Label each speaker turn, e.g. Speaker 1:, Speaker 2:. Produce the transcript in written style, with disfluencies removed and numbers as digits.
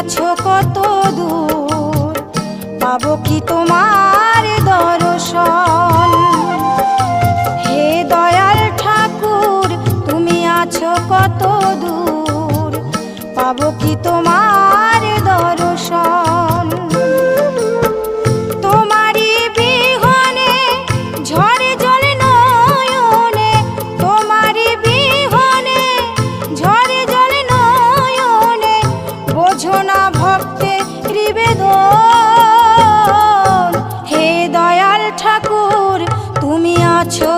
Speaker 1: আছো কত দূর, পাবো কি তোমার দর্শন। হে দয়াল ঠাকুর তুমি আছো কত দূর, পাবো কি তোমার দর্শন। তোমারই বিহনে ঝরে জলে নয়নে, তোমারই বিহনে ঝরে জলে নয়নে, বোঝো না ভক্তের নিবেদন। হে দয়াল ঠাকুর তুমি আছো